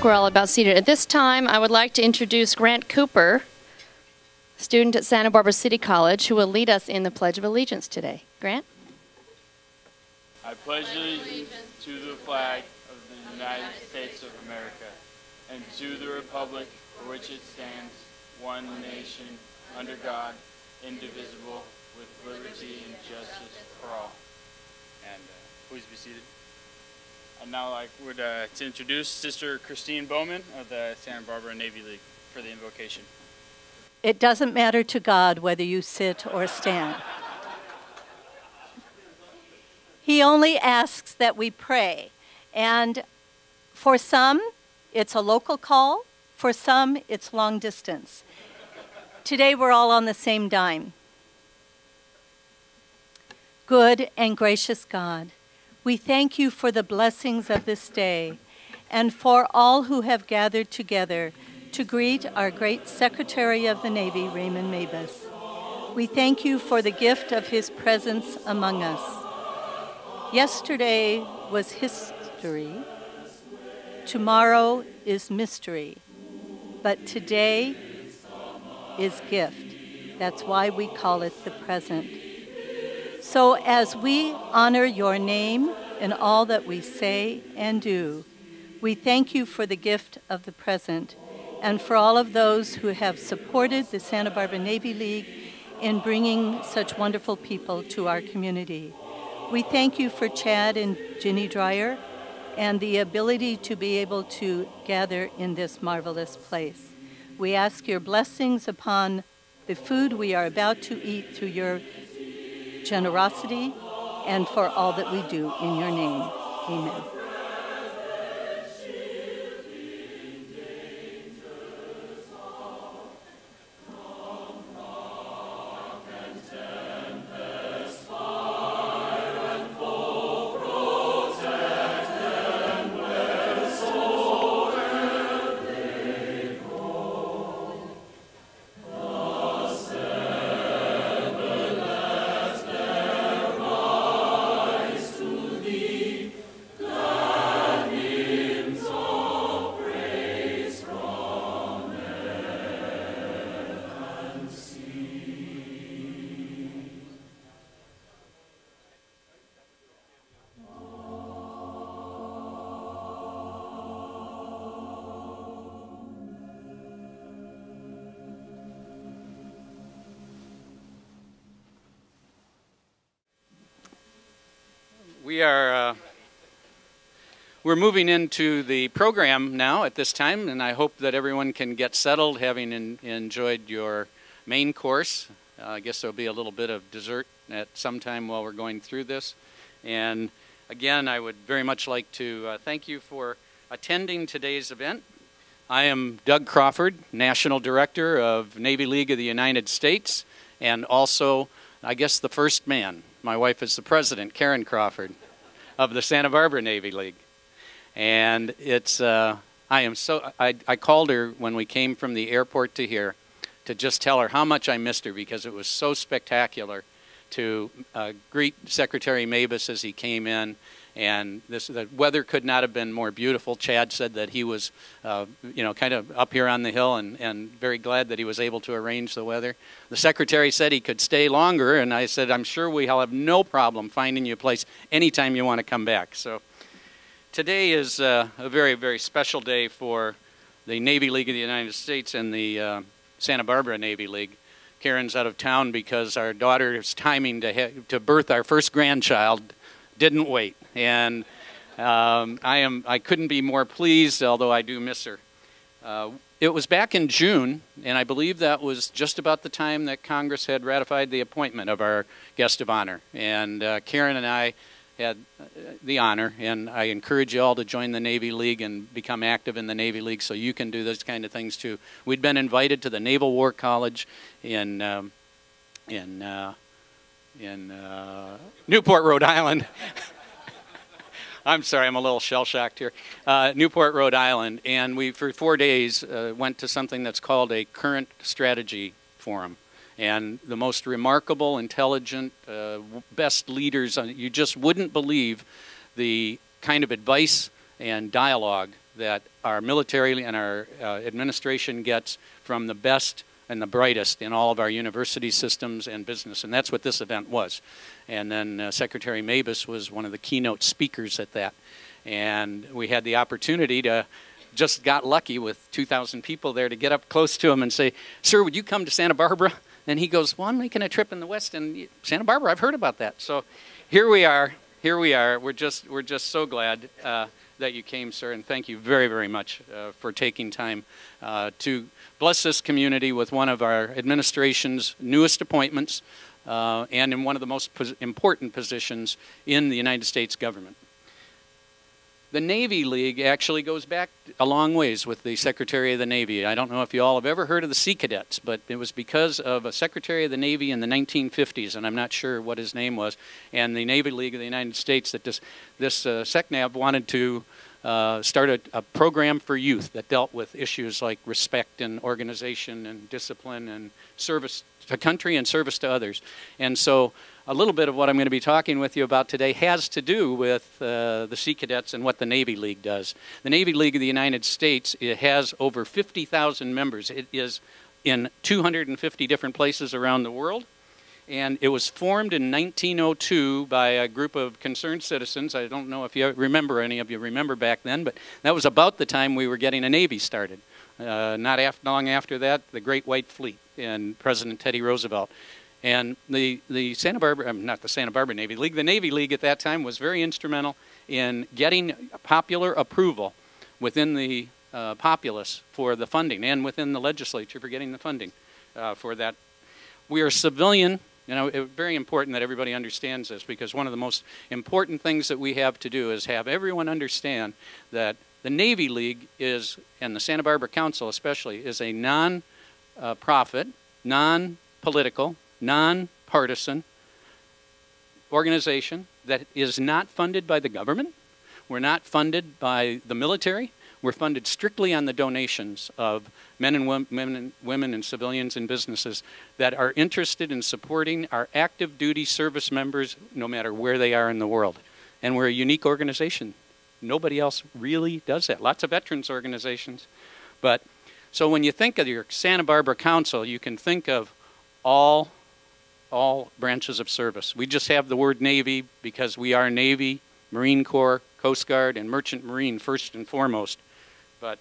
we're all about seated. At this time, I would like to introduce Grant Cooper, student at Santa Barbara City College, who will lead us in the Pledge of Allegiance today. Grant? I pledge allegiance to the flag of the United States of America and to the republic for which it stands, one nation, under God, indivisible, with liberty and justice for all. And please be seated. I'd now like to introduce Sister Christine Bowman of the Santa Barbara Navy League for the invocation. It doesn't matter to God whether you sit or stand. He only asks that we pray. And for some, it's a local call. For some, it's long distance. Today, we're all on the same dime. Good and gracious God, we thank you for the blessings of this day and for all who have gathered together to greet our great Secretary of the Navy, Raymond Mabus. We thank you for the gift of his presence among us. Yesterday was history, tomorrow is mystery, but today is gift. That's why we call it the present. So as we honor your name in all that we say and do, we thank you for the gift of the present and for all of those who have supported the Santa Barbara Navy League in bringing such wonderful people to our community. We thank you for Chad and Ginny Dreyer and the ability to be able to gather in this marvelous place. We ask your blessings upon the food we are about to eat through your generosity and for all that we do in your name. Amen. We're moving into the program now at this time, and I hope that everyone can get settled, having enjoyed your main course. I guess there'll be a little bit of dessert at some time while we're going through this. And again, I would very much like to thank you for attending today's event. I am Doug Crawford, National Director of Navy League of the United States, and also, I guess, the first man. My wife is the president, Karen Crawford, of the Santa Barbara Navy League. And it's, I called her when we came from the airport to here to just tell her how much I missed her, because it was so spectacular to greet Secretary Mabus as he came in. And the weather could not have been more beautiful. Chad said that he was, kind of up here on the hill and very glad that he was able to arrange the weather. The secretary said he could stay longer, and I said, I'm sure we'll have no problem finding you a place anytime you want to come back. So today is a very, very special day for the Navy League of the United States and the Santa Barbara Navy League. Karen's out of town because our daughter's timing to birth our first grandchild didn't wait, and I couldn't be more pleased, although I do miss her. It was back in June, and I believe that was just about the time that Congress had ratified the appointment of our guest of honor. And Karen and I had the honor, and I encourage you all to join the Navy League and become active in the Navy League so you can do those kind of things too. We'd been invited to the Naval War College in Newport, Rhode Island. I'm sorry, I'm a little shell-shocked here. Newport, Rhode Island, and we, for 4 days, went to something that's called a Current Strategy Forum. And the most remarkable, intelligent, best leaders, you just wouldn't believe the kind of advice and dialogue that our military and our administration gets from the best and the brightest in all of our university systems and business, and that's what this event was. And then Secretary Mabus was one of the keynote speakers at that. And we had the opportunity to, just got lucky with 2,000 people there, to get up close to him and say, "Sir, would you come to Santa Barbara?" And he goes, "Well, I'm making a trip in the West, and Santa Barbara, I've heard about that." So here we are. Here we are. We're just so glad that you came, sir, and thank you very, very much for taking time to bless this community with one of our administration's newest appointments and in one of the most important positions in the United States government. The Navy League actually goes back a long ways with the Secretary of the Navy. I don't know if you all have ever heard of the Sea Cadets, but it was because of a Secretary of the Navy in the 1950s, and I'm not sure what his name was, and the Navy League of the United States, that this SECNAV wanted to start a program for youth that dealt with issues like respect and organization and discipline and service to country and service to others. And so a little bit of what I'm going to be talking with you about today has to do with the Sea Cadets and what the Navy League does. The Navy League of the United States, it has over 50,000 members. It is in 250 different places around the world. And it was formed in 1902 by a group of concerned citizens. I don't know if you remember, any of you remember back then, but that was about the time we were getting a Navy started. Not long after that, the Great White Fleet and President Teddy Roosevelt. And the Santa Barbara, not the Santa Barbara Navy League, the Navy League at that time was very instrumental in getting popular approval within the populace for the funding, and within the legislature for getting the funding for that. We are civilian. You know, it's very important that everybody understands this, because one of the most important things that we have to do is have everyone understand that the Navy League is, and the Santa Barbara Council especially, is a non-profit, non-political, non-partisan organization that is not funded by the government. We're not funded by the military. We're funded strictly on the donations of men and women and civilians and businesses that are interested in supporting our active duty service members no matter where they are in the world. And we're a unique organization. Nobody else really does that. Lots of veterans organizations. But so when you think of your Santa Barbara Council, you can think of all branches of service. We just have the word Navy because we are Navy, Marine Corps, Coast Guard, and Merchant Marine first and foremost. But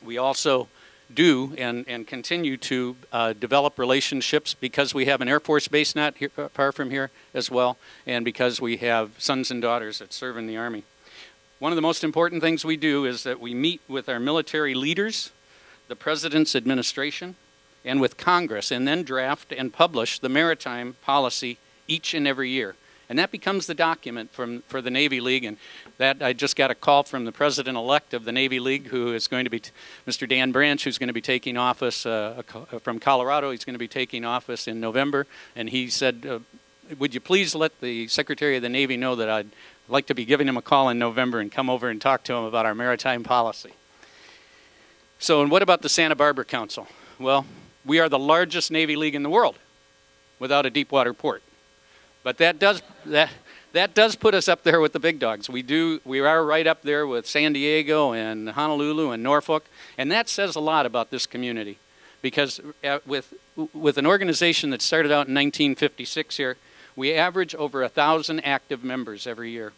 we also do and continue to develop relationships because we have an Air Force base not here, far from here as well, and because we have sons and daughters that serve in the Army. One of the most important things we do is that we meet with our military leaders, the President's administration, and with Congress, and then draft and publish the maritime policy each and every year. And that becomes the document for the Navy League. And that, I just got a call from the president-elect of the Navy League, who is going to be, Mr. Dan Branch, who's going to be taking office from Colorado. He's going to be taking office in November. And he said, would you please let the Secretary of the Navy know that I'd like to be giving him a call in November and come over and talk to him about our maritime policy. So, and what about the Santa Barbara Council? Well, we are the largest Navy League in the world without a deep water port. But that does put us up there with the big dogs. We are right up there with San Diego and Honolulu and Norfolk, and that says a lot about this community, because with an organization that started out in 1956 here, we average over 1,000 active members every year.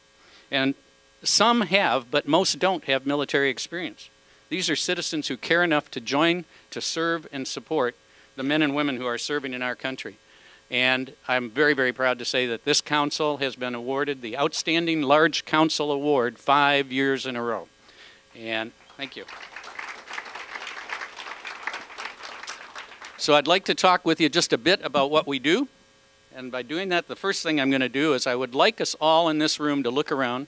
And some have, but most don't have military experience. These are citizens who care enough to join, to serve, and support the men and women who are serving in our country. And I'm very, very proud to say that this council has been awarded the Outstanding Large Council Award 5 years in a row. And thank you. So I'd like to talk with you just a bit about what we do. And by doing that, the first thing I'm going to do is I would like us all in this room to look around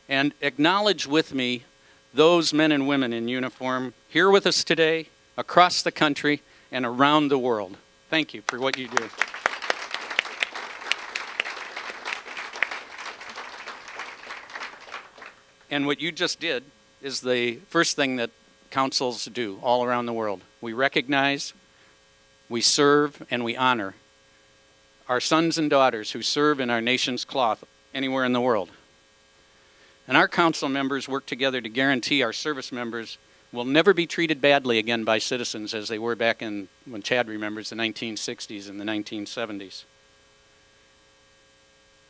and acknowledge with me those men and women in uniform here with us today, across the country, and around the world. Thank you for what you do. And what you just did is the first thing that councils do all around the world. We recognize, we serve, and we honor our sons and daughters who serve in our nation's cloth anywhere in the world. And our council members work together to guarantee our service members will never be treated badly again by citizens as they were back in, when Chad remembers, the 1960s and the 1970s.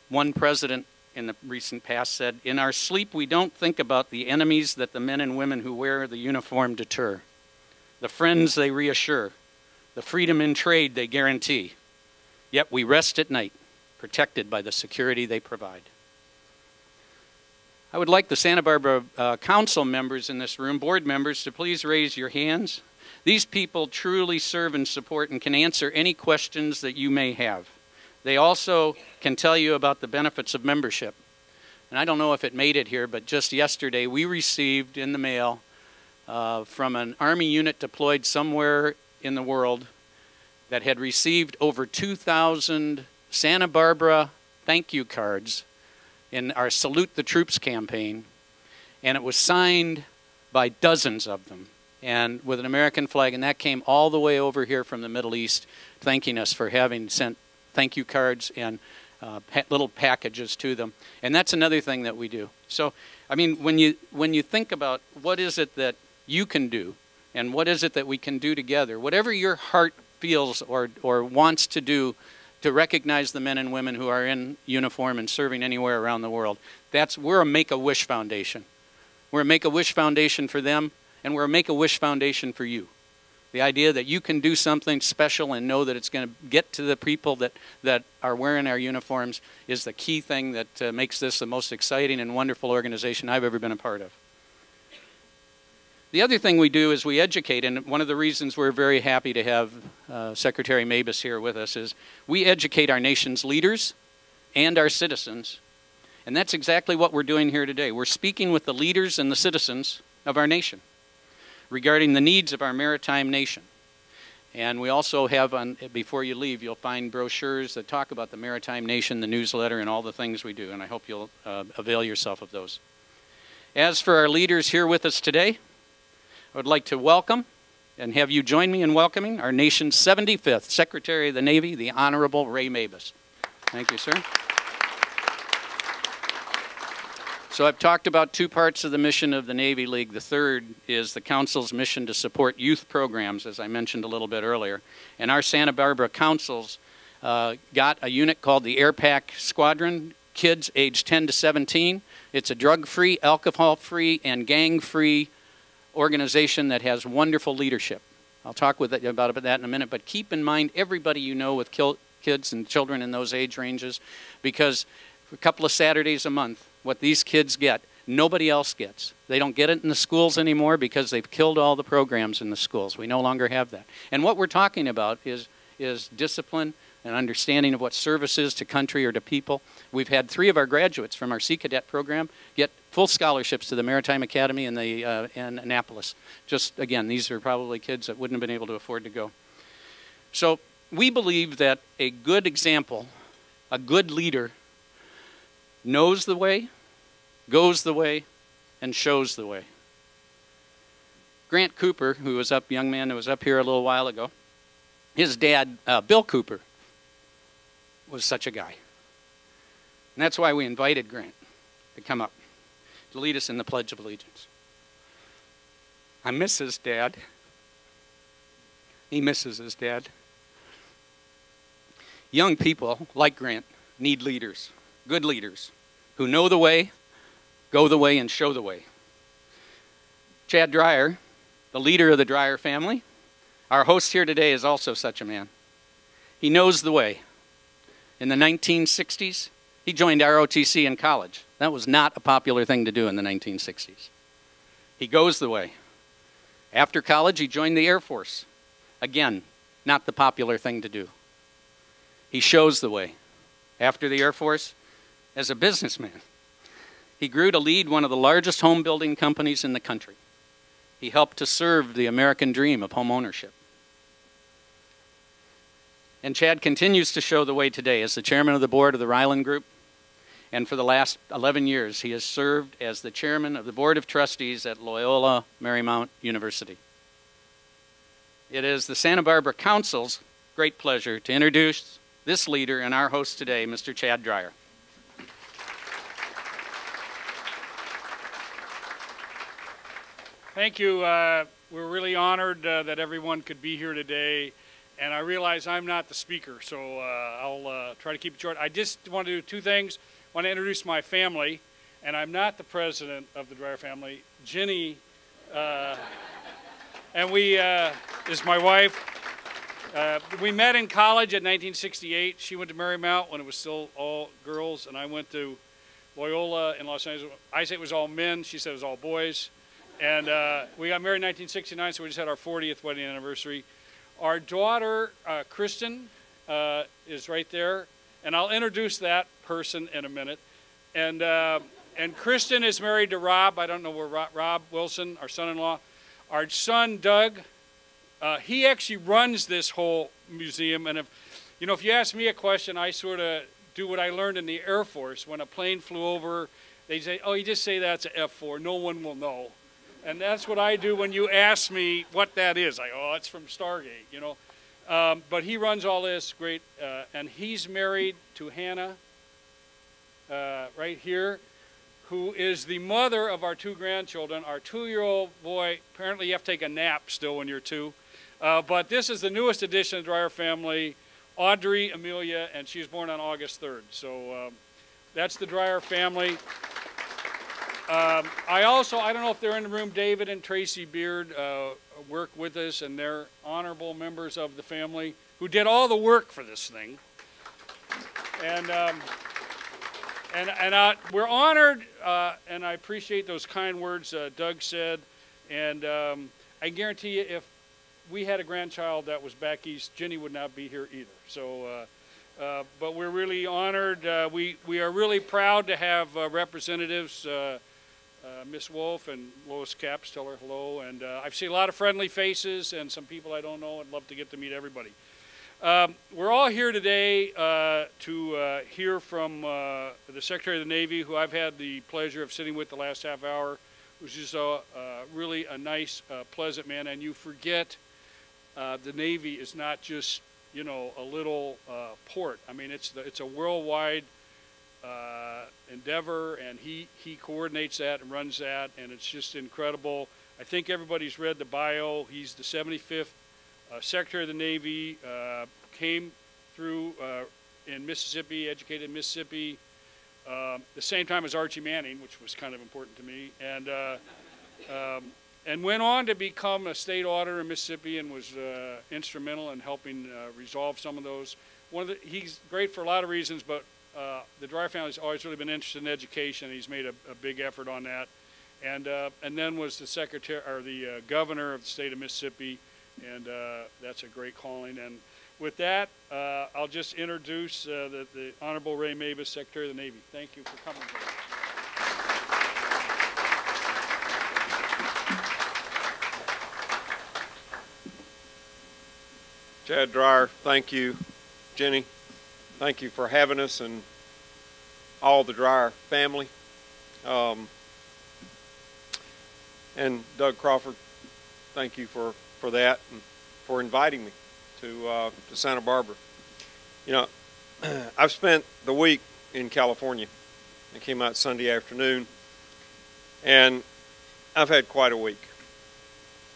One president in the recent past said, "In our sleep we don't think about the enemies that the men and women who wear the uniform deter, the friends they reassure, the freedom in trade they guarantee. Yet we rest at night, protected by the security they provide." I would like the Santa Barbara council members in this room, board members, to please raise your hands. These people truly serve and support and can answer any questions that you may have. They also can tell you about the benefits of membership. And I don't know if it made it here, but just yesterday we received in the mail from an Army unit deployed somewhere in the world that had received over 2,000 Santa Barbara thank you cards in our Salute the Troops campaign, and it was signed by dozens of them, and with an American flag, and that came all the way over here from the Middle East, thanking us for having sent thank you cards and little packages to them. And that's another thing that we do. So, I mean, when you think about what is it that you can do, and what is it that we can do together, whatever your heart feels or wants to do to recognize the men and women who are in uniform and serving anywhere around the world. We're a Make-A-Wish Foundation. We're a Make-A-Wish Foundation for them, and we're a Make-A-Wish Foundation for you. The idea that you can do something special and know that it's going to get to the people that are wearing our uniforms is the key thing that makes this the most exciting and wonderful organization I've ever been a part of. The other thing we do is we educate, and one of the reasons we're very happy to have Secretary Mabus here with us is we educate our nation's leaders and our citizens, and that's exactly what we're doing here today. We're speaking with the leaders and the citizens of our nation regarding the needs of our maritime nation. And we also have, before you leave, you'll find brochures that talk about the maritime nation, the newsletter, and all the things we do, and I hope you'll avail yourself of those. As for our leaders here with us today, I would like to welcome and have you join me in welcoming our nation's 75th Secretary of the Navy, the Honorable Ray Mabus. Thank you, sir. So I've talked about two parts of the mission of the Navy League. The third is the Council's mission to support youth programs, as I mentioned a little bit earlier. And our Santa Barbara councils got a unit called the Air Pack Squadron, kids aged 10 to 17. It's a drug-free, alcohol-free, and gang-free organization that has wonderful leadership. I'll talk about that in a minute, but keep in mind everybody you know with kids and children in those age ranges, because for a couple of Saturdays a month, what these kids get, nobody else gets. They don't get it in the schools anymore because they've killed all the programs in the schools. We no longer have that. And what we're talking about is discipline and understanding of what service is to country or to people. We've had 3 of our graduates from our Sea Cadet program get full scholarships to the Maritime Academy in Annapolis. Just, again, these are probably kids that wouldn't have been able to afford to go. So we believe that a good example, a good leader, knows the way, goes the way, and shows the way. Grant Cooper, who was up, young man who was up here a little while ago, his dad, Bill Cooper, was such a guy. And that's why we invited Grant to come up to lead us in the Pledge of Allegiance. I miss his dad. He misses his dad. Young people, like Grant, need leaders, good leaders, who know the way, go the way, and show the way. Chad Dreyer, the leader of the Dreyer family, our host here today, is also such a man. He knows the way. In the 1960s, he joined ROTC in college. That was not a popular thing to do in the 1960s. He goes the way. After college, he joined the Air Force. Again, not the popular thing to do. He shows the way. After the Air Force, as a businessman, he grew to lead one of the largest home building companies in the country. He helped to serve the American dream of home ownership. And Chad continues to show the way today as the chairman of the board of the Ryland Group. And for the last 11 years, he has served as the chairman of the board of trustees at Loyola Marymount University. It is the Santa Barbara Council's great pleasure to introduce this leader and our host today, Mr. Chad Dreyer. Thank you. We're really honored that everyone could be here today. And I realize I'm not the speaker, so I'll try to keep it short. I just want to do two things. I want to introduce my family, and I'm not the president of the Dreyer family. Jenny, and we is my wife. We met in college in 1968. She went to Marymount when it was still all girls, and I went to Loyola in Los Angeles. I said it was all men. She said it was all boys. And we got married in 1969, so we just had our 40th wedding anniversary. Our daughter, Kristen, is right there, and I'll introduce that person in a minute. And Kristen is married to Rob. I don't know where Rob Wilson, our son-in-law. Our son, Doug, he actually runs this whole museum. And if you ask me a question, I sort of do what I learned in the Air Force. When a plane flew over, they say, "Oh, you just say that's an F-4. No one will know." And that's what I do when you ask me what that is. I go, "Oh, it's from Stargate," you know. But he runs all this, great. And he's married to Hannah, right here, who is the mother of our two grandchildren. Our 2-year-old boy, apparently you have to take a nap still when you're 2. But this is the newest addition of the Dreyer family, Audrey Amelia, and she was born on August 3rd. So that's the Dreyer family. I don't know if they're in the room, David and Tracy Beard work with us, and they're honorable members of the family who did all the work for this thing. And we're honored, and I appreciate those kind words Doug said. And I guarantee you, if we had a grandchild that was back east, Jenny would not be here either. So, but we're really honored. We are really proud to have representatives. Miss Wolf and Lois Capps, tell her hello. And I've seen a lot of friendly faces and some people I don't know. I'd love to get to meet everybody. We're all here today to hear from the Secretary of the Navy, who I've had the pleasure of sitting with the last half hour, who's just really a nice, pleasant man. And you forget the Navy is not just, a little port. I mean, it's a worldwide endeavor, and he coordinates that and runs that, and it's just incredible. I think everybody's read the bio. He's the 75th Secretary of the Navy, came through in Mississippi, educated in Mississippi, the same time as Archie Manning, which was kind of important to me, and went on to become a state auditor in Mississippi and was instrumental in helping resolve some of those. He's great for a lot of reasons, but the Dreyer family's always really been interested in education. He's made a big effort on that, and then was the secretary or the governor of the state of Mississippi, and that's a great calling. And with that, I'll just introduce the Honorable Ray Mabus, Secretary of the Navy. Thank you for coming today. Chad Dreyer, thank you. Jenny, thank you for having us, and all the Dreyer family. And Doug Crawford, thank you for that and for inviting me to Santa Barbara. I've spent the week in California. I came out Sunday afternoon, and I've had quite a week.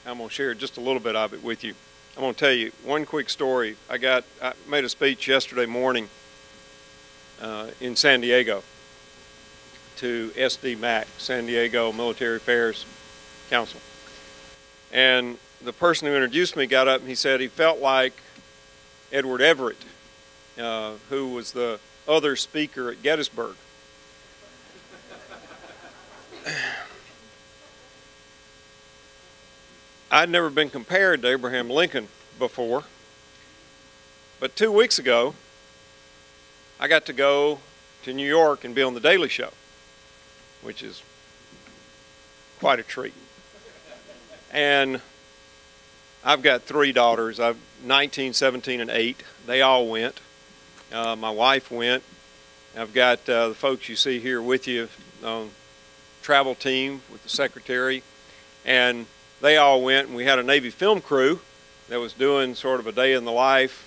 I'm going to share just a little bit of it with you. I'm going to tell you one quick story. I made a speech yesterday morning in San Diego to SDMAC, San Diego Military Affairs Council. And the person who introduced me got up and he said he felt like Edward Everett, who was the other speaker at Gettysburg. I'd never been compared to Abraham Lincoln before, but 2 weeks ago, I got to go to New York and be on The Daily Show, which is quite a treat. And I've got 3 daughters, 19, 17, and 8. They all went. My wife went. I've got the folks you see here with you on travel team with the secretary, and they all went, and we had a Navy film crew that was doing sort of a day in the life.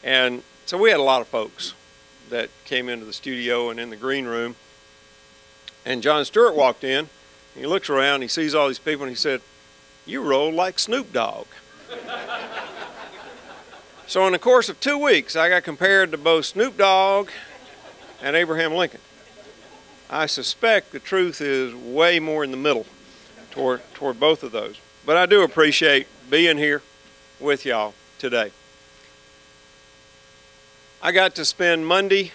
And so we had a lot of folks that came into the studio and in the green room. And John Stewart walked in, He looks around, he sees all these people, and he said, "You roll like Snoop Dogg." So in the course of 2 weeks, I got compared to both Snoop Dogg and Abraham Lincoln. I suspect the truth is way more in the middle toward both of those. But I do appreciate being here with y'all today. I got to spend Monday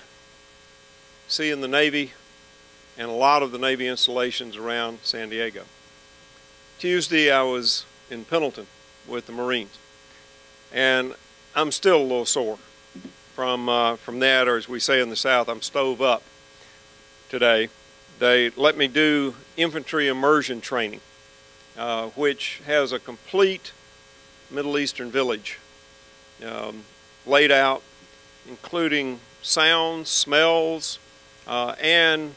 seeing the Navy and a lot of the Navy installations around San Diego. Tuesday I was in Pendleton with the Marines, and I'm still a little sore from that, or as we say in the South, I'm stove up today. They let me do infantry immersion training, which has a complete Middle Eastern village laid out, including sounds, smells, and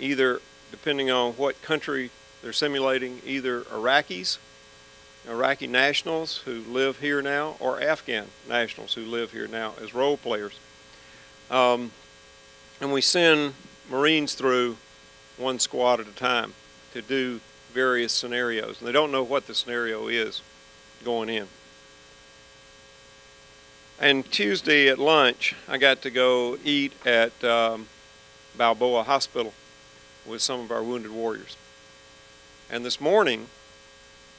either, depending on what country they're simulating, either Iraqi nationals who live here now, or Afghan nationals who live here now as role players. And we send Marines through one squad at a time to do various scenarios. And they don't know what the scenario is going in. And Tuesday at lunch, I got to go eat at Balboa Hospital with some of our wounded warriors. And this morning,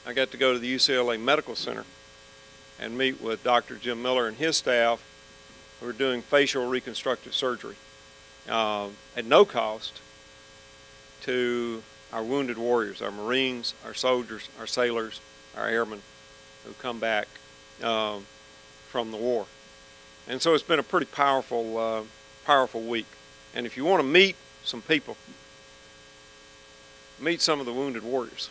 I got to go to the UCLA Medical Center and meet with Dr. Jim Miller and his staff who are doing facial reconstructive surgery at no cost to our wounded warriors, our Marines, our soldiers, our sailors, our airmen who come back from the war. And so it's been a pretty powerful, powerful week. And if you want to meet some people, meet some of the wounded warriors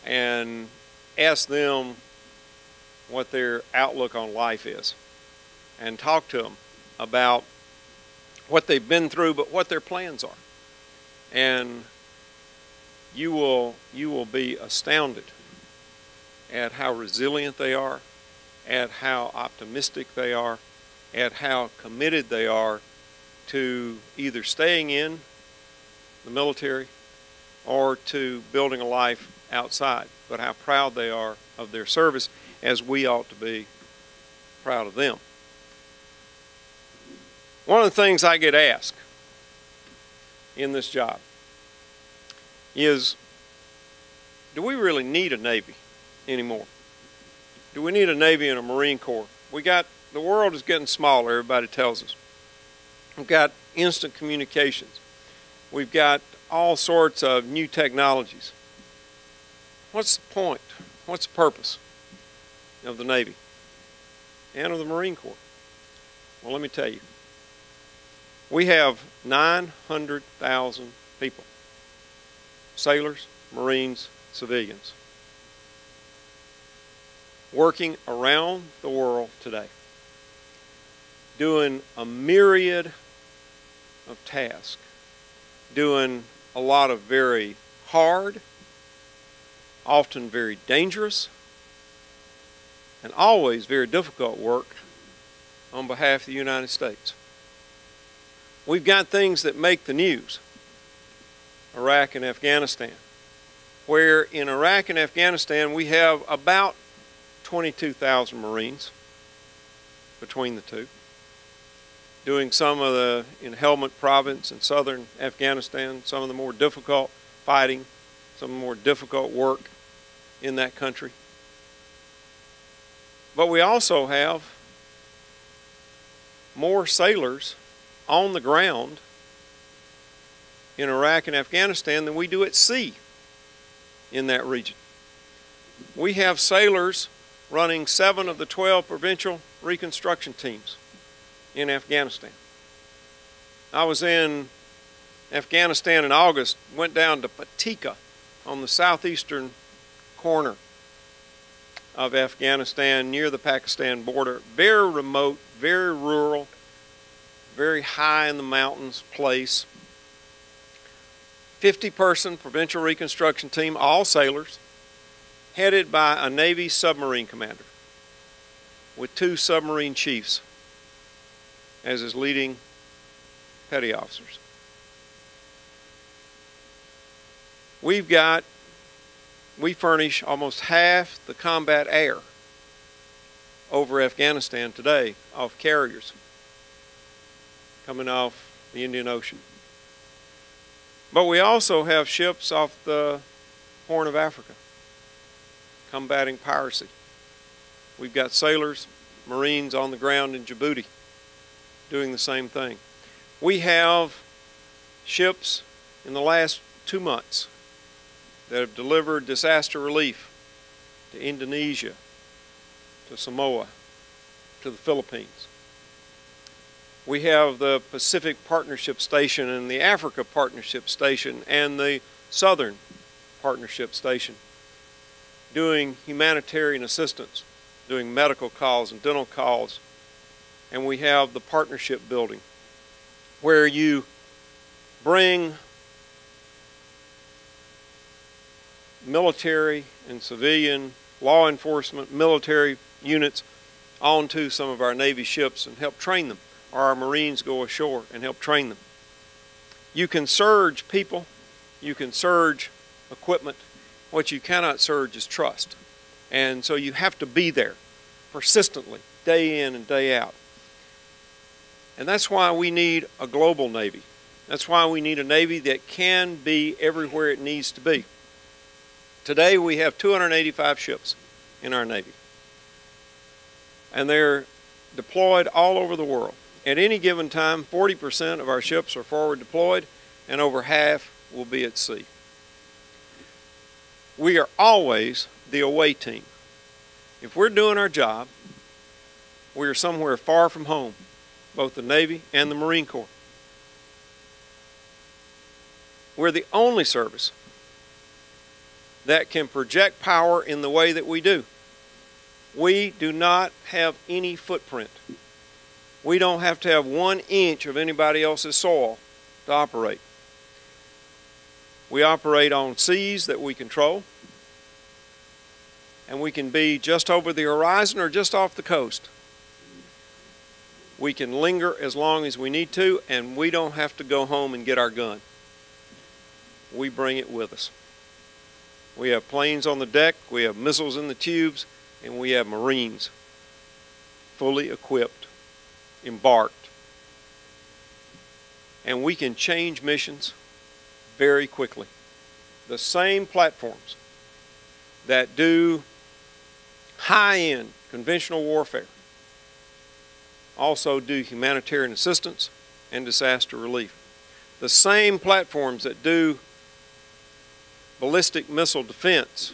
and ask them what their outlook on life is, and talk to them about what they've been through, but what their plans are. And you will be astounded at how resilient they are, at how optimistic they are, at how committed they are to either staying in the military or to building a life outside, but how proud they are of their service, as we ought to be proud of them. One of the things I get asked in this job is, do we really need a Navy anymore? Do we need a Navy and a Marine Corps? The world is getting smaller, everybody tells us. We've got instant communications. We've got all sorts of new technologies. What's the point? What's the purpose of the Navy and of the Marine Corps? Well, let me tell you. We have 900,000 people, sailors, Marines, civilians, working around the world today, doing a myriad of tasks, doing a lot of very hard, often very dangerous, and always very difficult work on behalf of the United States. We've got things that make the news, Iraq and Afghanistan, where in Iraq and Afghanistan we have about 22,000 Marines between the two, doing some of the, in Helmand province in southern Afghanistan, some of the more difficult fighting, some of the more difficult work in that country. But we also have more sailors on the ground in Iraq and Afghanistan than we do at sea in that region. We have sailors running 7 of the 12 provincial reconstruction teams in Afghanistan. I was in Afghanistan in August, went down to Patika on the southeastern corner of Afghanistan near the Pakistan border. Very remote, very rural, very high in the mountains place. 50-person provincial reconstruction team, all sailors, headed by a Navy submarine commander with 2 submarine chiefs as his leading petty officers. We furnish almost half the combat air over Afghanistan today off carriers coming off the Indian Ocean. But we also have ships off the Horn of Africa combating piracy. We've got sailors, Marines on the ground in Djibouti doing the same thing. We have ships in the last 2 months that have delivered disaster relief to Indonesia, to Samoa, to the Philippines. We have the Pacific Partnership Station and the Africa Partnership Station and the Southern Partnership Station doing humanitarian assistance, doing medical calls and dental calls. And we have the Partnership Building where you bring military and civilian law enforcement, military units onto some of our Navy ships and help train them, or our Marines go ashore and help train them. You can surge people, you can surge equipment. What you cannot surge is trust. And so you have to be there persistently, day in and day out. And that's why we need a global Navy. That's why we need a Navy that can be everywhere it needs to be. Today we have 285 ships in our Navy. And they're deployed all over the world. At any given time, 40% of our ships are forward deployed, and over half will be at sea. We are always the away team. If we're doing our job, we are somewhere far from home, both the Navy and the Marine Corps. We're the only service that can project power in the way that we do. We do not have any footprint. We don't have to have 1 inch of anybody else's soil to operate. We operate on seas that we control, and we can be just over the horizon or just off the coast. We can linger as long as we need to, and we don't have to go home and get our gun. We bring it with us. We have planes on the deck, we have missiles in the tubes, and we have Marines fully equipped, embarked. And we can change missions very quickly. The same platforms that do high-end conventional warfare also do humanitarian assistance and disaster relief. The same platforms that do ballistic missile defense,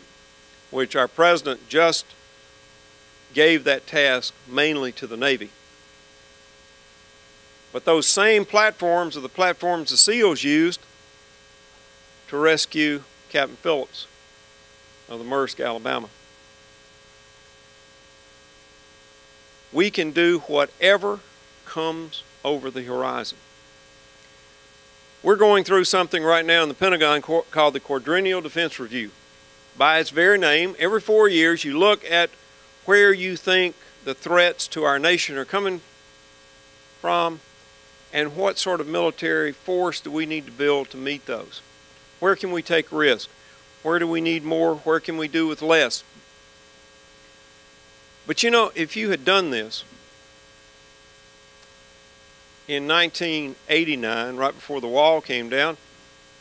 which our president just gave that task mainly to the Navy. But those same platforms are the platforms the SEALs used to rescue Captain Phillips of the Maersk, Alabama. We can do whatever comes over the horizon. We're going through something right now in the Pentagon called the Quadrennial Defense Review. By its very name, every 4 years you look at where you think the threats to our nation are coming from and what sort of military force do we need to build to meet those. Where can we take risk? Where do we need more? Where can we do with less? But you know, if you had done this in 1989, right before the wall came down,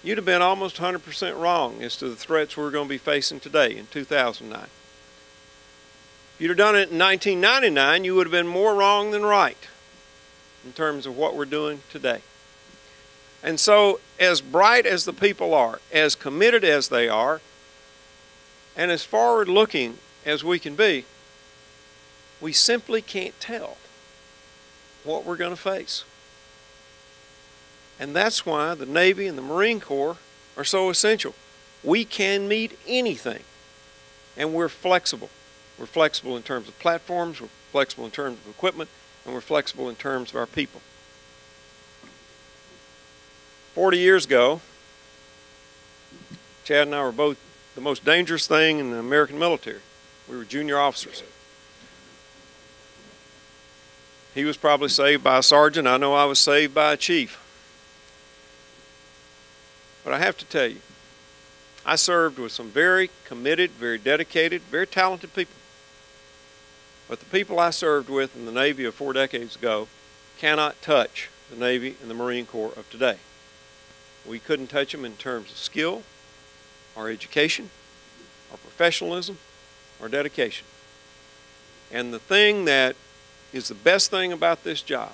you'd have been almost 100% wrong as to the threats we're going to be facing today in 2009. If you'd have done it in 1999, you would have been more wrong than right in terms of what we're doing today. And so, as bright as the people are, as committed as they are, and as forward-looking as we can be, we simply can't tell what we're going to face. And that's why the Navy and the Marine Corps are so essential. We can meet anything, and we're flexible. We're flexible in terms of platforms, we're flexible in terms of equipment, and we're flexible in terms of our people. 40 years ago, Chad and I were both the most dangerous thing in the American military. We were junior officers. He was probably saved by a sergeant. I know I was saved by a chief. But I have to tell you, I served with some very committed, very dedicated, very talented people. But the people I served with in the Navy of 4 decades ago cannot touch the Navy and the Marine Corps of today. We couldn't touch them in terms of skill, or education, or professionalism, or dedication. And the thing that is the best thing about this job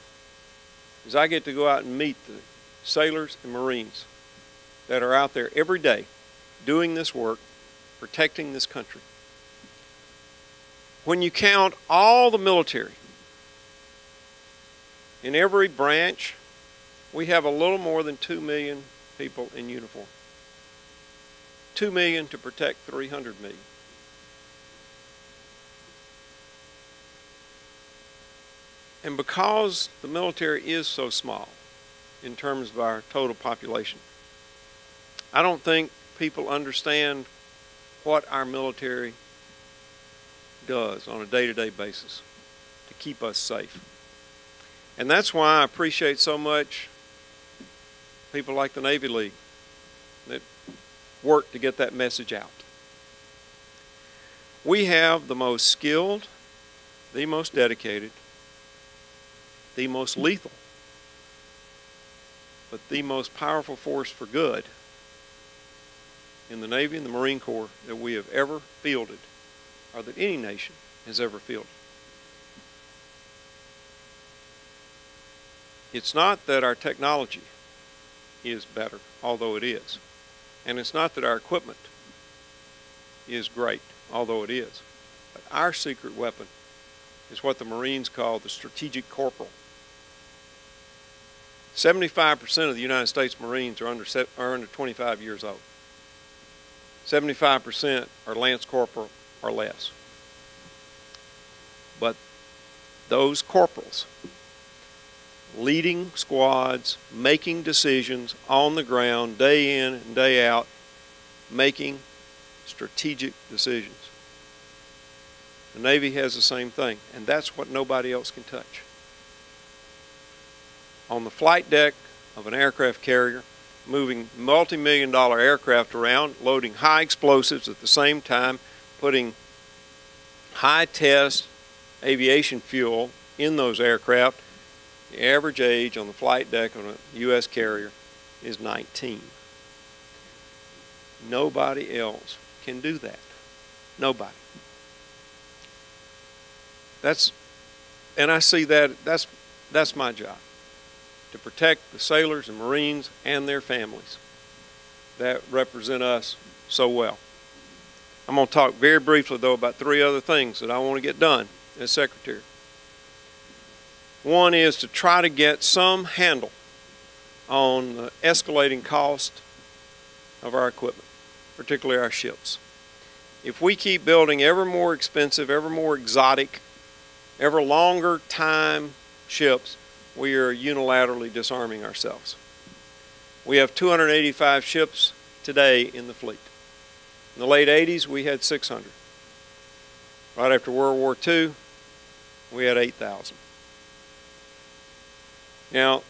is I get to go out and meet the sailors and Marines that are out there every day doing this work, protecting this country. When you count all the military in every branch, we have a little more than 2 million people in uniform. 2 million to protect 300 million. And because the military is so small in terms of our total population, I don't think people understand what our military does on a day-to-day basis to keep us safe. And that's why I appreciate so much people like the Navy League that work to get that message out. We have the most skilled, the most dedicated, the most lethal, but the most powerful force for good in the Navy and the Marine Corps that we have ever fielded, or that any nation has ever fielded. It's not that our technology is better, although it is. And it's not that our equipment is great, although it is. But our secret weapon is what the Marines call the strategic corporal. 75% of the United States Marines are under 25 years old. 75% are Lance Corporal or less. But those corporals, leading squads, making decisions on the ground, day in and day out, making strategic decisions. The Navy has the same thing, and that's what nobody else can touch. On the flight deck of an aircraft carrier, moving multi-million-dollar aircraft around, loading high explosives at the same time, putting high-test aviation fuel in those aircraft, the average age on the flight deck on a U.S. carrier is 19. Nobody else can do that. Nobody. And I see that's my job, to protect the sailors and Marines and their families that represent us so well. I'm going to talk very briefly, though, about 3 other things that I want to get done as Secretary. One is to try to get some handle on the escalating cost of our equipment, particularly our ships. If we keep building ever more expensive, ever more exotic, ever longer time ships, we are unilaterally disarming ourselves. We have 285 ships today in the fleet. In the late 80s, we had 600. Right after World War II, we had 8,000. Now,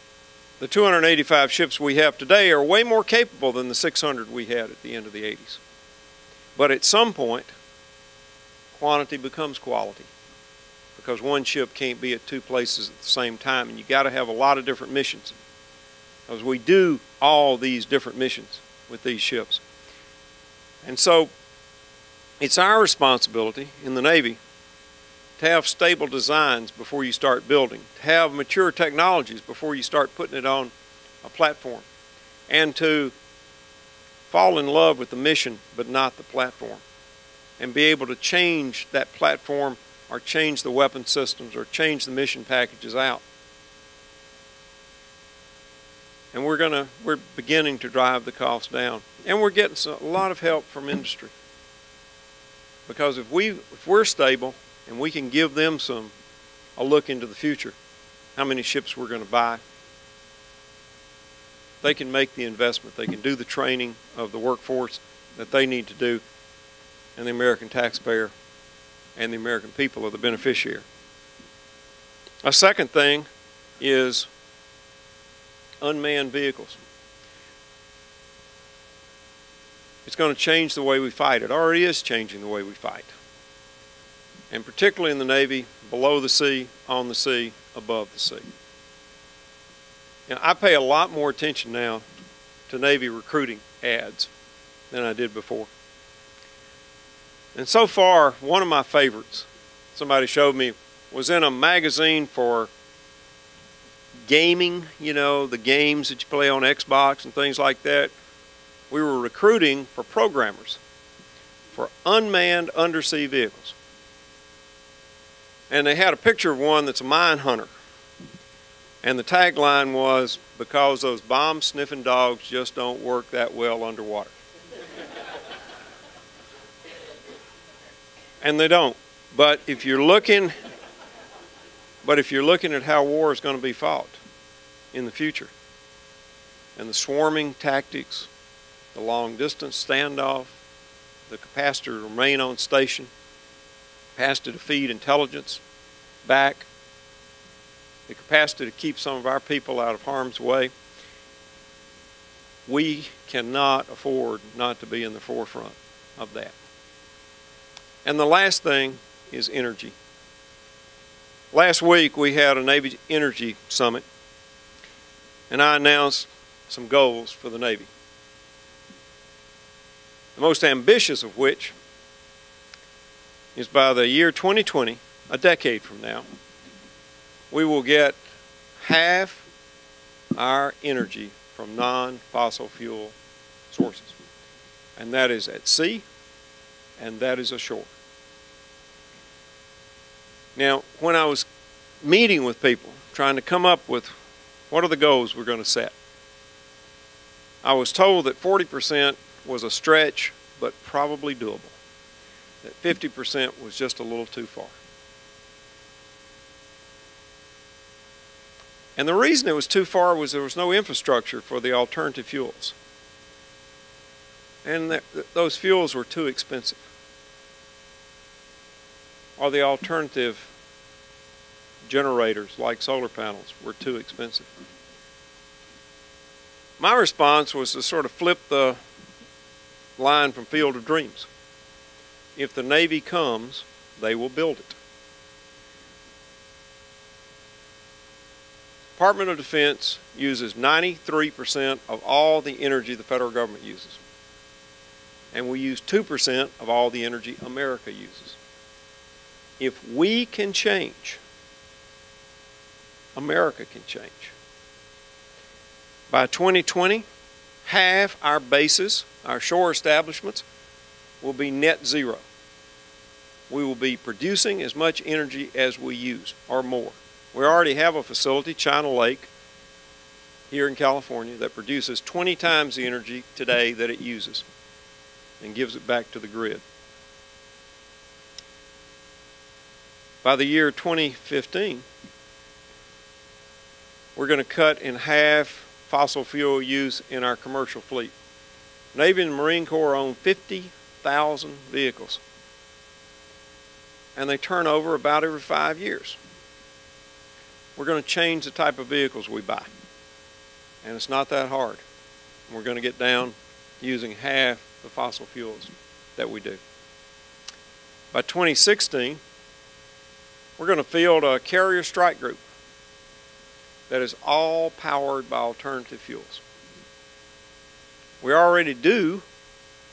the 285 ships we have today are way more capable than the 600 we had at the end of the 80s. But at some point, quantity becomes quality, because one ship can't be at 2 places at the same time, and you got to have a lot of different missions, because we do all these different missions with these ships. And so it's our responsibility in the Navy to have stable designs before you start building, to have mature technologies before you start putting it on a platform, and to fall in love with the mission but not the platform, and be able to change that platform or change the weapon systems or change the mission packages out. And we're beginning to drive the cost down, and we're getting a lot of help from industry, because if we're stable and we can give them a look into the future, how many ships we're going to buy, they can make the investment, they can do the training of the workforce that they need to do, and the American taxpayer and the American people are the beneficiary. A second thing is unmanned vehicles. It's going to change the way we fight. It already is changing the way we fight. And particularly in the Navy, below the sea, on the sea, above the sea. You know, I pay a lot more attention now to Navy recruiting ads than I did before. And so far, one of my favorites, somebody showed me, was in a magazine for gaming, you know, the games that you play on Xbox and things like that. We were recruiting for programmers for unmanned undersea vehicles. And they had a picture of one that's a mine hunter. And the tagline was, because those bomb-sniffing dogs just don't work that well underwater. And they don't. But if you're looking at how war is going to be fought in the future, and the swarming tactics, the long-distance standoff, the capacity to remain on station, capacity to feed intelligence back, the capacity to keep some of our people out of harm's way, we cannot afford not to be in the forefront of that. And the last thing is energy. Last week we had a Navy Energy Summit, and I announced some goals for the Navy. The most ambitious of which is by the year 2020, a decade from now, we will get half our energy from non-fossil fuel sources. And that is at sea, and that is ashore. Now, when I was meeting with people, trying to come up with what are the goals we're going to set, I was told that 40% was a stretch, but probably doable. That 50% was just a little too far. And the reason it was too far was there was no infrastructure for the alternative fuels. And those fuels were too expensive. Or the alternative generators, like solar panels, were too expensive. My response was to sort of flip the line from Field of Dreams. If the Navy comes, they will build it. Department of Defense uses 93% of all the energy the federal government uses. And we use 2% of all the energy America uses. If we can change, America can change. By 2020, half our bases, our shore establishments, will be net zero. We will be producing as much energy as we use, or more. We already have a facility, China Lake, here in California, that produces 20 times the energy today that it uses and gives it back to the grid. By the year 2015, we're going to cut in half fossil fuel use in our commercial fleet. Navy and Marine Corps own 50,000 vehicles, and they turn over about every 5 years. We're going to change the type of vehicles we buy, and it's not that hard. We're going to get down using half the fossil fuels that we do. By 2016, we're going to field a carrier strike group that is all powered by alternative fuels. We already do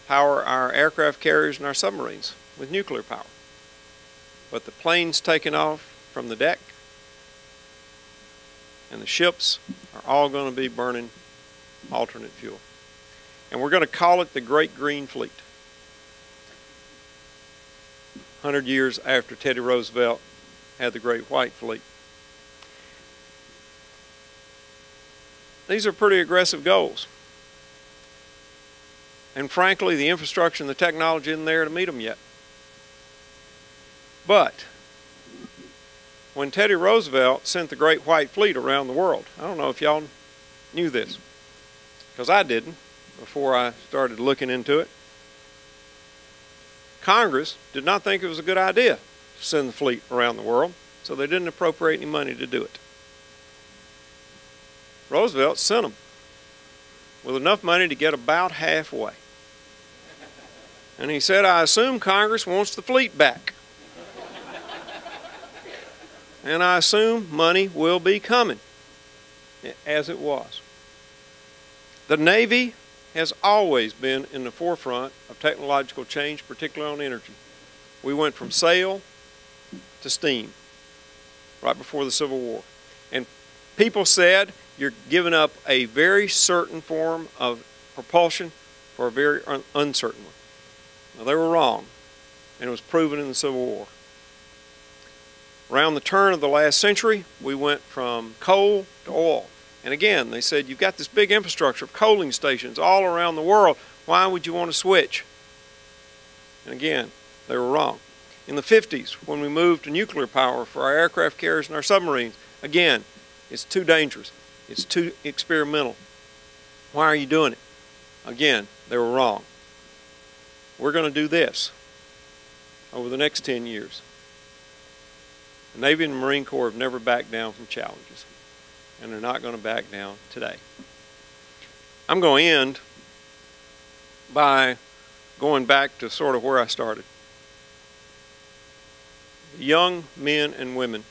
power our aircraft carriers and our submarines with nuclear power. But the planes taking off from the deck and the ships are all going to be burning alternate fuel. And we're going to call it the Great Green Fleet. 100 years after Teddy Roosevelt had the Great White Fleet. These are pretty aggressive goals. And frankly, the infrastructure and the technology isn't there to meet them yet. But when Teddy Roosevelt sent the Great White Fleet around the world, I don't know if y'all knew this, because I didn't before I started looking into it. Congress did not think it was a good idea to send the fleet around the world, so they didn't appropriate any money to do it. Roosevelt sent them with enough money to get about halfway. And he said, I assume Congress wants the fleet back. And I assume money will be coming, as it was. The Navy has always been in the forefront of technological change, particularly on energy. We went from sail to steam right before the Civil War. And people said, you're giving up a very certain form of propulsion for a very uncertain one. Well, they were wrong, and it was proven in the Civil War. Around the turn of the last century, we went from coal to oil. And again, they said, you've got this big infrastructure of coaling stations all around the world. Why would you want to switch? And again, they were wrong. In the 50s, when we moved to nuclear power for our aircraft carriers and our submarines, again, it's too dangerous. It's too experimental. Why are you doing it? Again, they were wrong. We're going to do this over the next 10 years. The Navy and the Marine Corps have never backed down from challenges, and they're not going to back down today. I'm going to end by going back to sort of where I started. The young men and women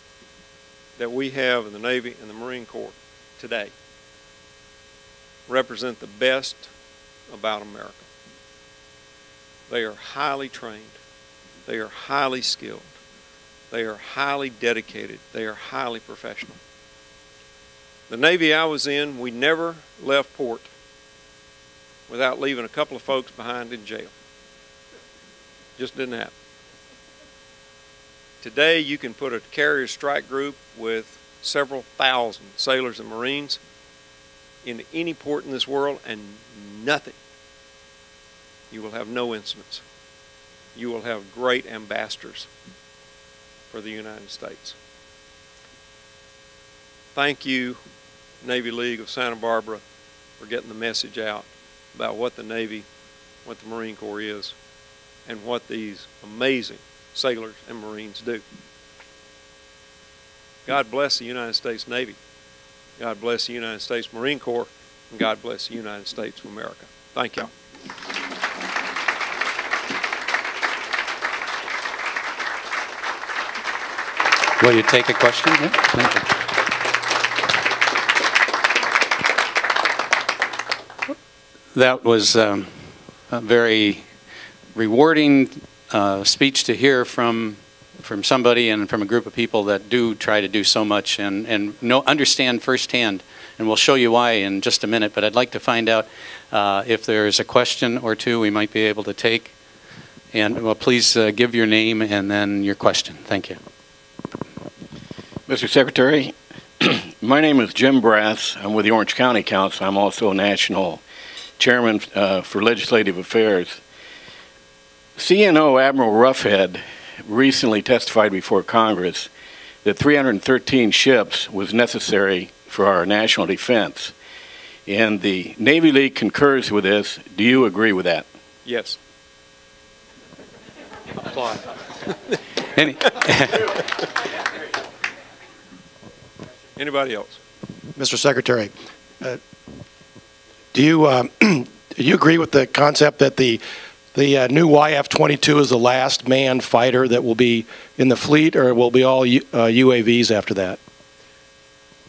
that we have in the Navy and the Marine Corps today represent the best about America. They are highly trained. They are highly skilled. They are highly dedicated. They are highly professional. The Navy I was in, we never left port without leaving a couple of folks behind in jail. Just didn't happen. Today, you can put a carrier strike group with several thousand sailors and Marines in any port in this world and nothing. You will have no incidents. You will have great ambassadors for the United States. Thank you, Navy League of Santa Barbara, for getting the message out about what the Navy, what the Marine Corps is, and what these amazing sailors and Marines do. God bless the United States Navy. God bless the United States Marine Corps, and God bless the United States of America. Thank y'all. Will you take a question? Yeah, thank you. That was a very rewarding speech to hear from somebody and from a group of people that do try to do so much and understand firsthand. And we'll show you why in just a minute. But I'd like to find out if there's a question or two we might be able to take. And well, please give your name and then your question. Thank you. Mr. Secretary, my name is Jim Brass. I'm with the Orange County Council. I'm also a national chairman for legislative affairs. CNO Admiral Roughead recently testified before Congress that 313 ships was necessary for our national defense. And the Navy League concurs with this. Do you agree with that? Yes. Applaud. Anybody else? Mr. Secretary, do you agree with the concept that the new YF-22 is the last manned fighter that will be in the fleet, or will be all UAVs after that?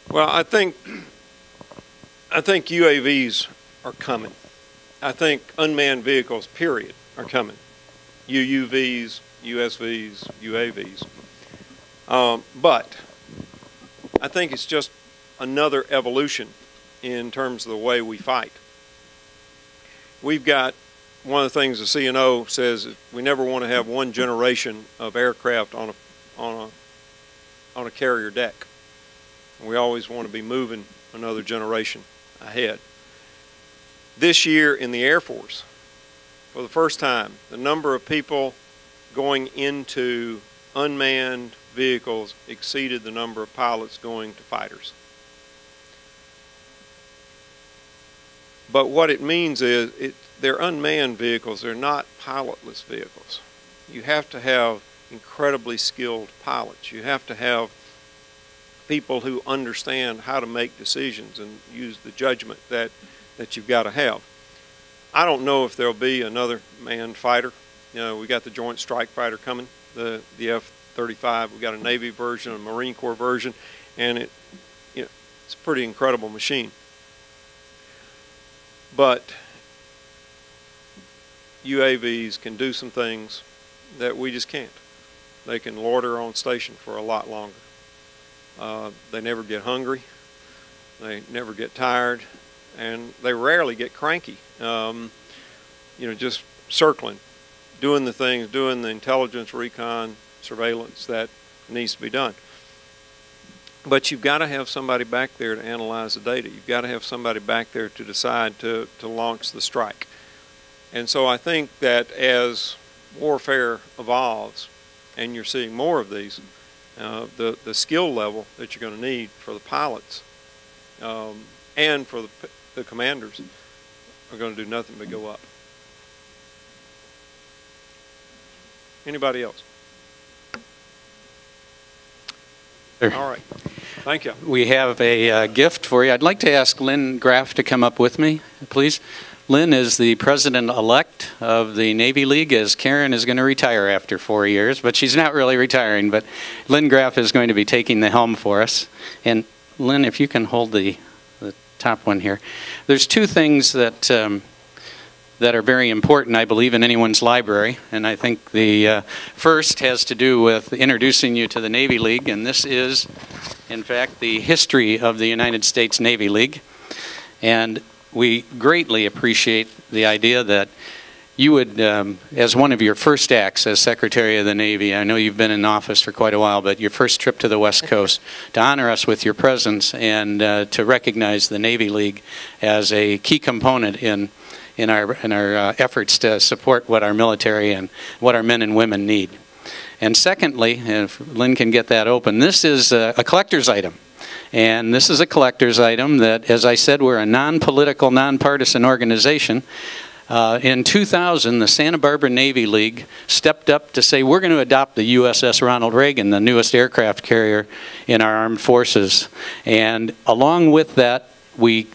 Well, I think UAVs are coming. I think unmanned vehicles, period, are coming. UUVs, USVs, UAVs. But I think it's just another evolution in terms of the way we fight. We've got one of the things the CNO says is we never want to have one generation of aircraft on a carrier deck. We always want to be moving another generation ahead. This year in the Air Force, for the first time, the number of people going into unmanned vehicles exceeded the number of pilots going to fighters. But what it means is they're unmanned vehicles. They're not pilotless vehicles. You have to have incredibly skilled pilots. You have to have people who understand how to make decisions and use the judgment that you've got to have. I don't know if there'll be another manned fighter. You know, we got the Joint Strike Fighter coming, the F-35. We got a Navy version, a Marine Corps version, and it's a pretty incredible machine. But UAVs can do some things that we just can't. They can loiter on station for a lot longer. They never get hungry. They never get tired, and they rarely get cranky. Just circling, doing the things, doing the intelligence, recon, surveillance that needs to be done. But you've got to have somebody back there to analyze the data. You've got to have somebody back there to decide to launch the strike. And so I think that as warfare evolves, and you're seeing more of these, the skill level that you're going to need for the pilots and for the commanders are going to do nothing but go up. Anybody else? Sure. All right. Thank you. We have a gift for you. I'd like to ask Lynn Graff to come up with me, please. Lynn is the president-elect of the Navy League, as Karen is going to retire after 4 years, but she's not really retiring. But Lynn Graff is going to be taking the helm for us. And Lynn, if you can hold the top one here. There's two things that that are very important, I believe, in anyone's library. And I think the first has to do with introducing you to the Navy League. And this is, in fact, the history of the United States Navy League. And we greatly appreciate the idea that you would, as one of your first acts as Secretary of the Navy, I know you've been in office for quite a while, but your first trip to the West Coast, to honor us with your presence and to recognize the Navy League as a key component in our efforts to support what our military and what our men and women need. And secondly, if Lynn can get that open, this is a collector's item. And this is a collector's item that, as I said, we're a non-political, non-partisan organization. In 2000, the Santa Barbara Navy League stepped up to say, we're going to adopt the USS Ronald Reagan, the newest aircraft carrier in our armed forces. And along with that, we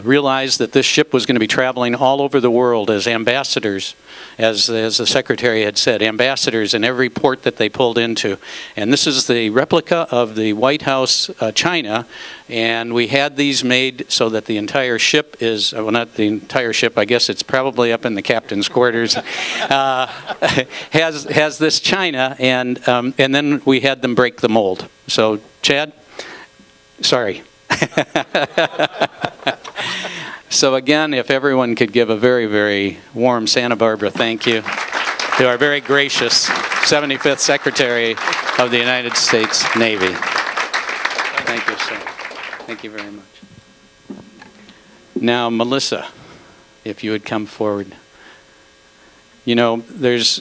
realized that this ship was going to be traveling all over the world as ambassadors, as the Secretary had said, ambassadors in every port that they pulled into. And this is the replica of the White House China, and we had these made so that the entire ship is, well, not the entire ship, I guess it's probably up in the captain's quarters, has this China, and then we had them break the mold. So, Chad, sorry. So again, if everyone could give a very, very warm Santa Barbara thank you to our very gracious 75th Secretary of the United States Navy. Thank you, sir. Thank you very much. Now, Melissa, if you would come forward. You know, there's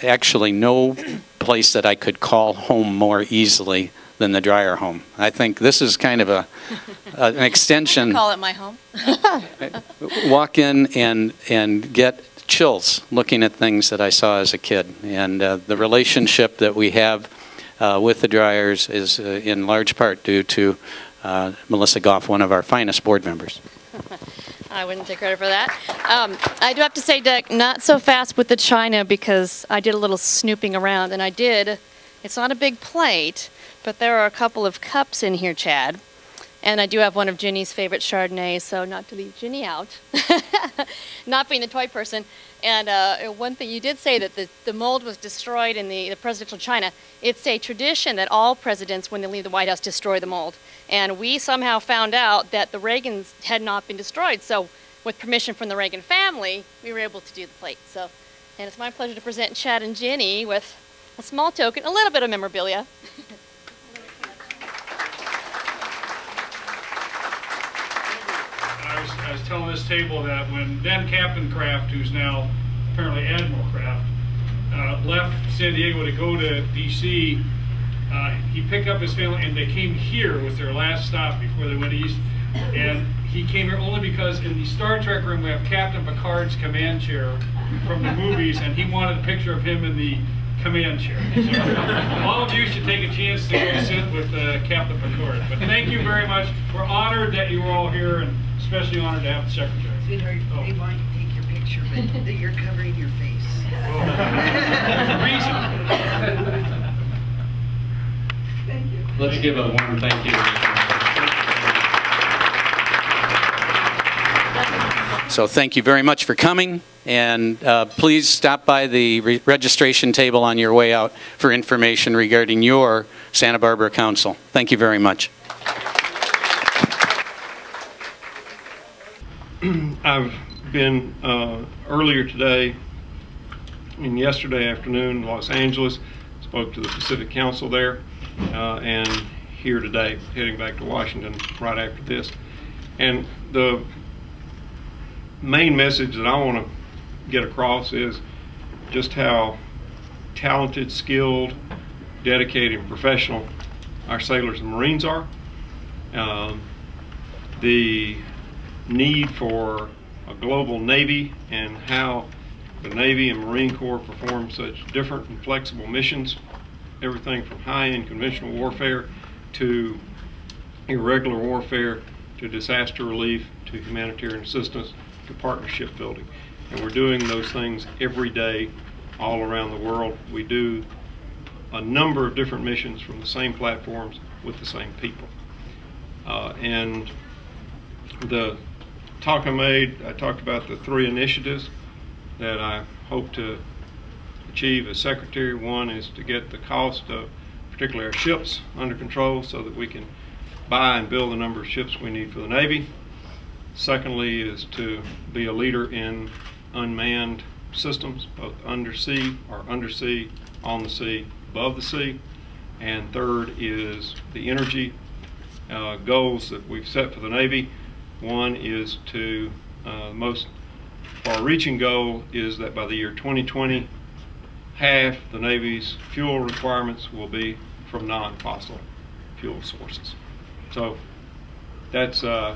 actually no place that I could call home more easily than the dryer home. I think this is kind of an extension. Call it my home. Walk in and get chills looking at things that I saw as a kid. And the relationship that we have with the dryers is in large part due to Melissa Goff, one of our finest board members. I wouldn't take credit for that. I do have to say, Dick, not so fast with the China, because I did a little snooping around, and I did. It's not a big plate, but there are a couple of cups in here, Chad. And I do have one of Ginny's favorite Chardonnays, so not to leave Ginny out, not being the toy person. And one thing, you did say that the mold was destroyed in the presidential China. It's a tradition that all presidents, when they leave the White House, destroy the mold. And we somehow found out that the Reagans had not been destroyed. So with permission from the Reagan family, we were able to do the plate. So, and it's my pleasure to present Chad and Ginny with a small token, a little bit of memorabilia. I was telling this table that when then Captain Kraft, who's now apparently Admiral Kraft, left San Diego to go to D.C., he picked up his family and they came here with their last stop before they went east. And he came here only because in the Star Trek room we have Captain Picard's command chair from the movies, and he wanted a picture of him in the command chair. So all of you should take a chance to go sit with Captain Picard. But thank you very much. We're honored that you were all here, and especially honored to have the Secretary. Sweetheart, they want to take your picture. picture, but you're covering your face. Thank you. Let's give a warm thank you. So thank you very much for coming, and please stop by the registration table on your way out for information regarding your Santa Barbara Council. Thank you very much. I've been earlier today and yesterday afternoon in Los Angeles, spoke to the Pacific Council there, and here today, heading back to Washington right after this. And the main message that I want to get across is just how talented, skilled, dedicated, and professional our sailors and Marines are. The need for a global Navy and how the Navy and Marine Corps perform such different and flexible missions, everything from high-end conventional warfare to irregular warfare to disaster relief to humanitarian assistance to partnership building. And we're doing those things every day all around the world. We do a number of different missions from the same platforms with the same people. And the talk I made, I talked about the 3 initiatives that I hope to achieve as Secretary. One is to get the cost of particularly our ships under control so that we can buy and build the number of ships we need for the Navy. Secondly is to be a leader in unmanned systems, both undersea, on the sea, above the sea. And third is the energy goals that we've set for the Navy. One is to, the most far-reaching goal is that by the year 2020, half the Navy's fuel requirements will be from non-fossil fuel sources. So that's the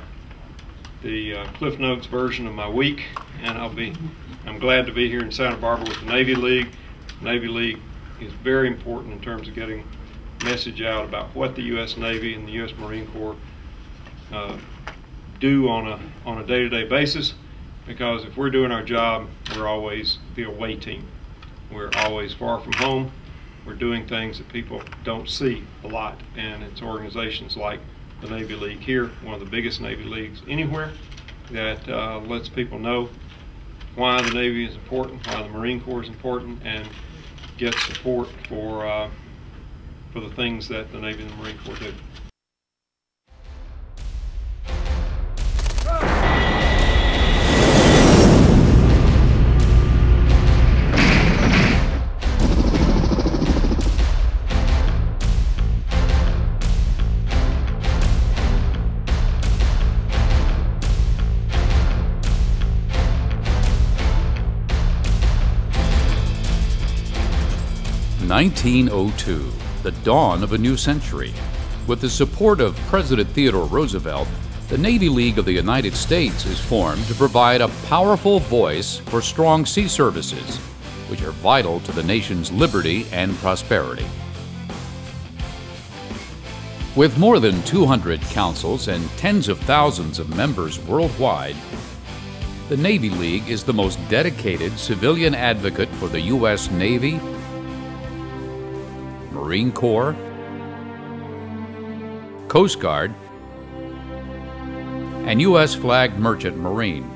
Cliff Notes version of my week, and I'm glad to be here in Santa Barbara with the Navy League. Navy League is very important in terms of getting message out about what the U.S. Navy and the U.S. Marine Corps do on a day-to-day basis, because if we're doing our job, we're always the away team. We're always far from home. We're doing things that people don't see a lot, and it's organizations like the Navy League here, one of the biggest Navy leagues anywhere, that lets people know why the Navy is important, why the Marine Corps is important, and get support for the things that the Navy and the Marine Corps do. (1902), the dawn of a new century. With the support of President Theodore Roosevelt, the Navy League of the United States is formed to provide a powerful voice for strong sea services, which are vital to the nation's liberty and prosperity. With more than 200 councils and tens of thousands of members worldwide, the Navy League is the most dedicated civilian advocate for the U.S. Navy, Marine Corps, Coast Guard, and U.S. flagged merchant marine.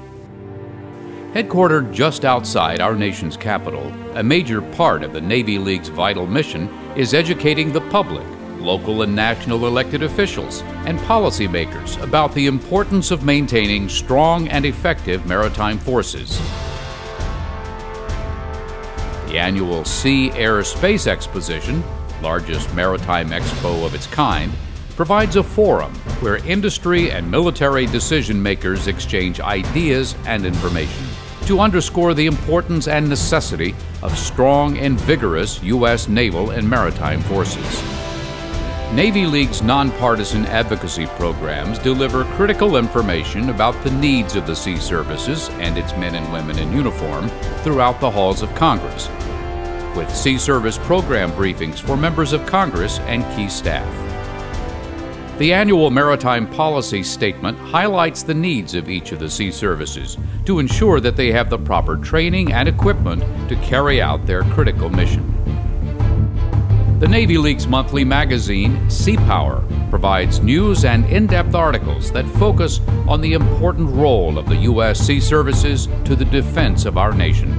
Headquartered just outside our nation's capital, a major part of the Navy League's vital mission is educating the public, local and national elected officials, and policymakers about the importance of maintaining strong and effective maritime forces. The annual Sea, Air, Space Exposition, largest maritime expo of its kind, provides a forum where industry and military decision makers exchange ideas and information to underscore the importance and necessity of strong and vigorous U.S. naval and maritime forces. Navy League's nonpartisan advocacy programs deliver critical information about the needs of the sea services and its men and women in uniform throughout the halls of Congress, with Sea Service program briefings for members of Congress and key staff. The annual Maritime Policy Statement highlights the needs of each of the sea services to ensure that they have the proper training and equipment to carry out their critical mission. The Navy League's monthly magazine, Sea Power, provides news and in-depth articles that focus on the important role of the U.S. Sea Services to the defense of our nation.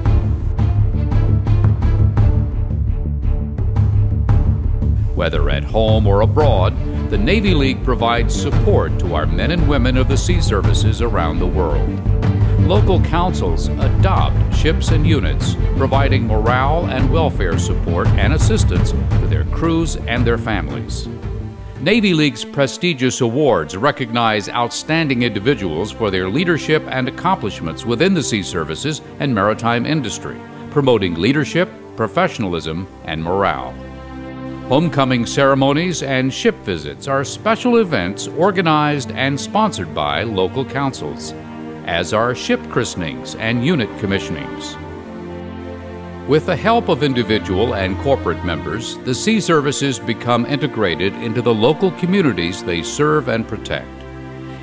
Whether at home or abroad, the Navy League provides support to our men and women of the sea services around the world. Local councils adopt ships and units, providing morale and welfare support and assistance to their crews and their families. Navy League's prestigious awards recognize outstanding individuals for their leadership and accomplishments within the sea services and maritime industry, promoting leadership, professionalism, and morale. Homecoming ceremonies and ship visits are special events organized and sponsored by local councils, as are ship christenings and unit commissionings. With the help of individual and corporate members, the sea services become integrated into the local communities they serve and protect.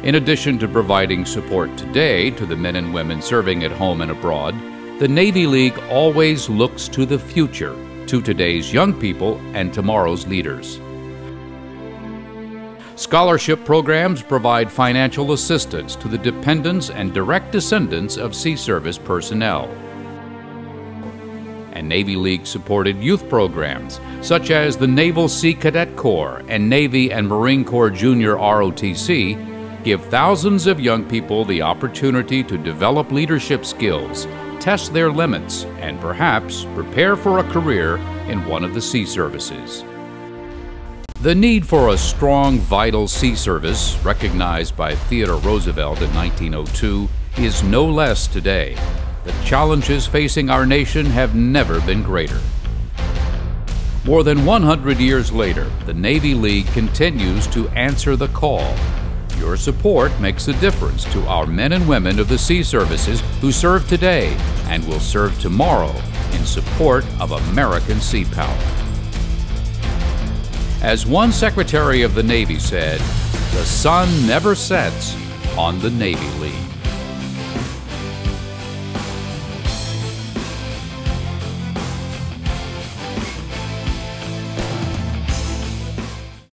In addition to providing support today to the men and women serving at home and abroad, the Navy League always looks to the future, to today's young people and tomorrow's leaders. Scholarship programs provide financial assistance to the dependents and direct descendants of Sea Service personnel. And Navy League-supported youth programs, such as the Naval Sea Cadet Corps and Navy and Marine Corps Junior ROTC, give thousands of young people the opportunity to develop leadership skills, test their limits, and perhaps prepare for a career in one of the sea services. The need for a strong, vital sea service, recognized by Theodore Roosevelt in 1902, is no less today. The challenges facing our nation have never been greater. More than 100 years later, the Navy League continues to answer the call. Your support makes a difference to our men and women of the sea services who serve today and will serve tomorrow in support of American sea power. As one Secretary of the Navy said, "The sun never sets on the Navy League."